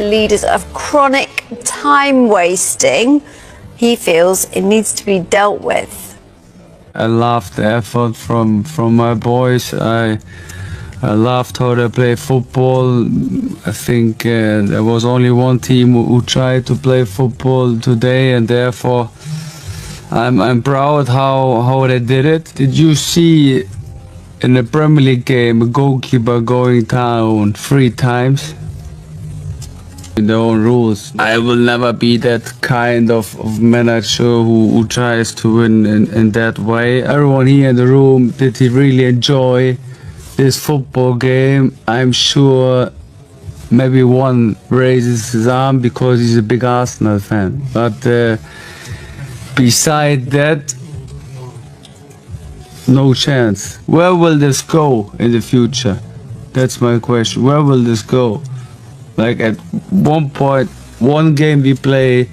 leaders of chronic time wasting. He feels it needs to be dealt with. I loved the effort from my boys. I loved how they play football. I think there was only one team who tried to play football today, and therefore I'm proud how they did it. Did you see in the Premier League game a goalkeeper going down 3 times? In their own rules. I will never be that kind of manager who tries to win in that way. Everyone here in the room, did he really enjoy this football game? I'm sure maybe one raises his arm because he's a big Arsenal fan. But beside that, no chance. Where will this go in the future? That's my question. Where will this go? Like at one point, one game we play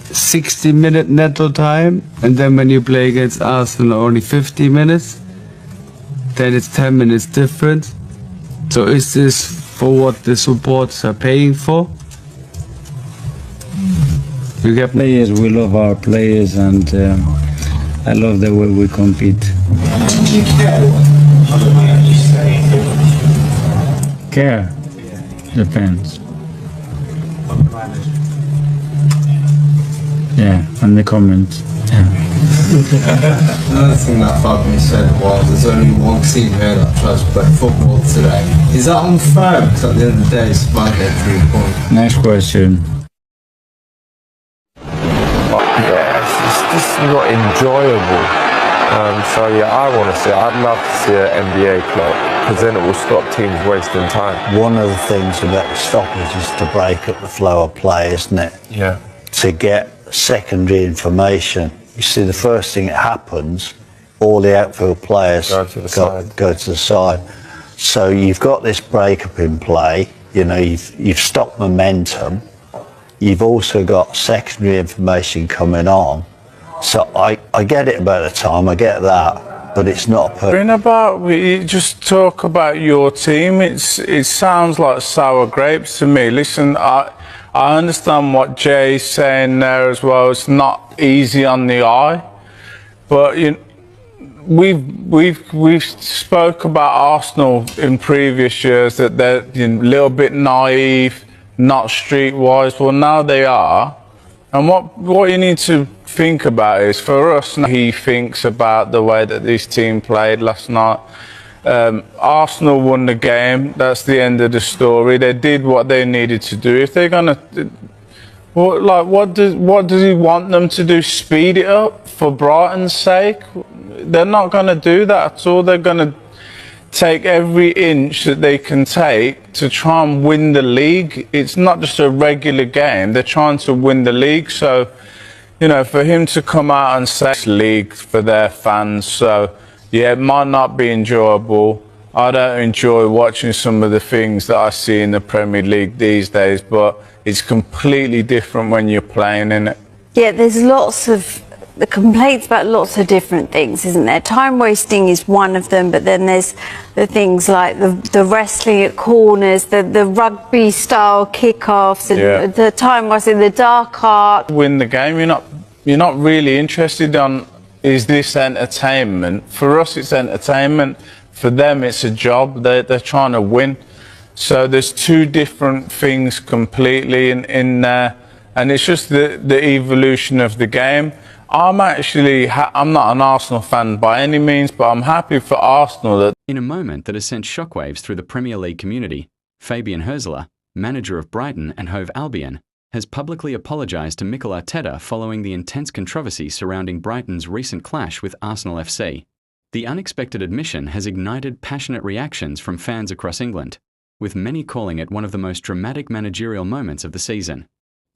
60-minute netto time, and then when you play against Arsenal only 50 minutes, then it's 10 minutes different. So is this for what the supporters are paying for? You get players, we love our players, and I love the way we compete. Care? Depends. Yeah, and the comments. Yeah. Another thing that Fabian said was there's only one team here that tries to play football today. Is that unfair? Because at the end of the day, it's about their 3 points. Next question. Yeah, it's just not enjoyable. So yeah, I'd love to see an NBA club, because then it will stop teams wasting time. One of the things about stoppers is to break up the flow of play, isn't it? Yeah. To get secondary information. You see, the first thing that happens, all the outfield players go to the side. So you've got this break-up in play, you know, you've stopped momentum. You've also got secondary information coming on. So I get it about the time, I get that, but it's not perfect. We just talk about your team. It sounds like sour grapes to me. Listen, I understand what Jay's saying there as well. It's not easy on the eye, but we've spoke about Arsenal in previous years that they're a little bit naive, not streetwise. Well, now they are. And what you need to think about is, for us, he thinks about the way that this team played last night. Arsenal won the game. That's the end of the story. They did what they needed to do. If they're gonna, what does he want them to do? Speed it up for Brighton's sake? They're not gonna do that at all. They're gonna take every inch that they can take to try and win the league. It's not just a regular game. They're trying to win the league. So, for him to come out and say it's league for their fans, so yeah, it might not be enjoyable. I don't enjoy watching some of the things that I see in the Premier League these days, but it's completely different when you're playing in it. Yeah, there's lots of the complaints about lots of different things, isn't there? Time wasting is one of them, but then there's the things like the wrestling at corners, the rugby style kickoffs, and the time wasting, the dark art. Win the game, you're not really interested on, is this entertainment? For us, it's entertainment. For them, it's a job. They're trying to win. So there's 2 different things completely in there, and it's just the evolution of the game. I'm not an Arsenal fan by any means, but I'm happy for Arsenal that... In a moment that has sent shockwaves through the Premier League community, Fabian Hürzeler, manager of Brighton and Hove Albion, has publicly apologised to Mikel Arteta following the intense controversy surrounding Brighton's recent clash with Arsenal FC. The unexpected admission has ignited passionate reactions from fans across England, with many calling it one of the most dramatic managerial moments of the season.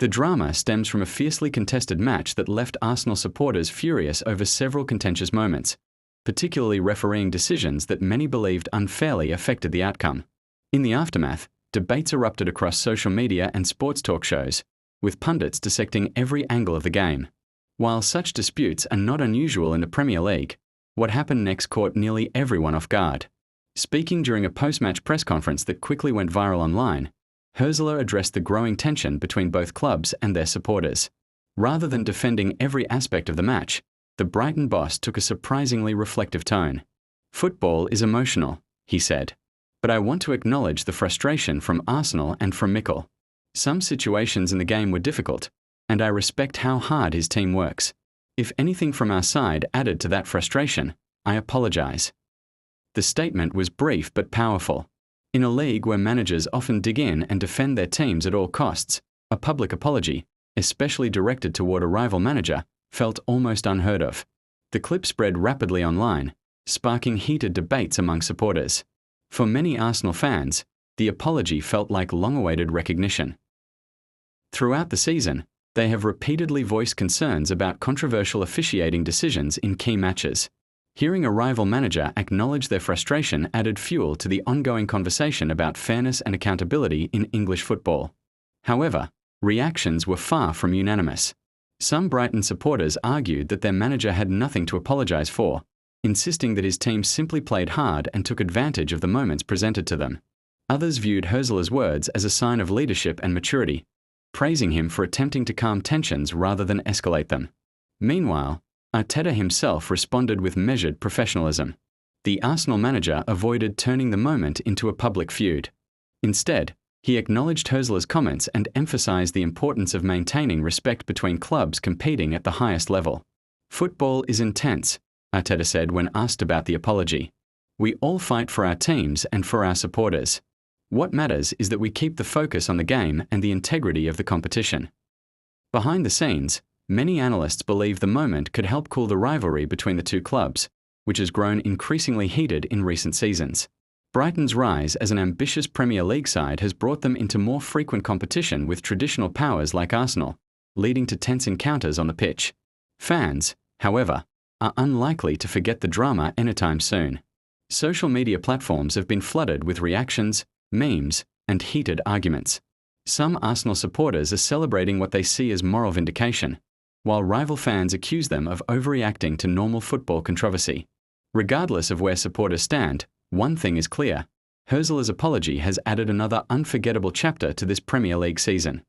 The drama stems from a fiercely contested match that left Arsenal supporters furious over several contentious moments, particularly refereeing decisions that many believed unfairly affected the outcome. In the aftermath, debates erupted across social media and sports talk shows, with pundits dissecting every angle of the game. While such disputes are not unusual in the Premier League, what happened next caught nearly everyone off guard. Speaking during a post-match press conference that quickly went viral online, Hürzeler addressed the growing tension between both clubs and their supporters. Rather than defending every aspect of the match, the Brighton boss took a surprisingly reflective tone. "Football is emotional," he said, "but I want to acknowledge the frustration from Arsenal and from Mikel. Some situations in the game were difficult, and I respect how hard his team works. If anything from our side added to that frustration, I apologise." The statement was brief but powerful. In a league where managers often dig in and defend their teams at all costs, a public apology, especially directed toward a rival manager, felt almost unheard of. The clip spread rapidly online, sparking heated debates among supporters. For many Arsenal fans, the apology felt like long-awaited recognition. Throughout the season, they have repeatedly voiced concerns about controversial officiating decisions in key matches. Hearing a rival manager acknowledge their frustration added fuel to the ongoing conversation about fairness and accountability in English football. However, reactions were far from unanimous. Some Brighton supporters argued that their manager had nothing to apologise for, insisting that his team simply played hard and took advantage of the moments presented to them. Others viewed Hürzeler's words as a sign of leadership and maturity, praising him for attempting to calm tensions rather than escalate them. Meanwhile, Arteta himself responded with measured professionalism. The Arsenal manager avoided turning the moment into a public feud. Instead, he acknowledged Hürzeler's comments and emphasised the importance of maintaining respect between clubs competing at the highest level. "Football is intense," Arteta said when asked about the apology. "We all fight for our teams and for our supporters. What matters is that we keep the focus on the game and the integrity of the competition." Behind the scenes, many analysts believe the moment could help cool the rivalry between the two clubs, which has grown increasingly heated in recent seasons. Brighton's rise as an ambitious Premier League side has brought them into more frequent competition with traditional powers like Arsenal, leading to tense encounters on the pitch. Fans, however, are unlikely to forget the drama anytime soon. Social media platforms have been flooded with reactions, memes, and heated arguments. Some Arsenal supporters are celebrating what they see as moral vindication, while rival fans accuse them of overreacting to normal football controversy. Regardless of where supporters stand, one thing is clear: Hürzeler's apology has added another unforgettable chapter to this Premier League season.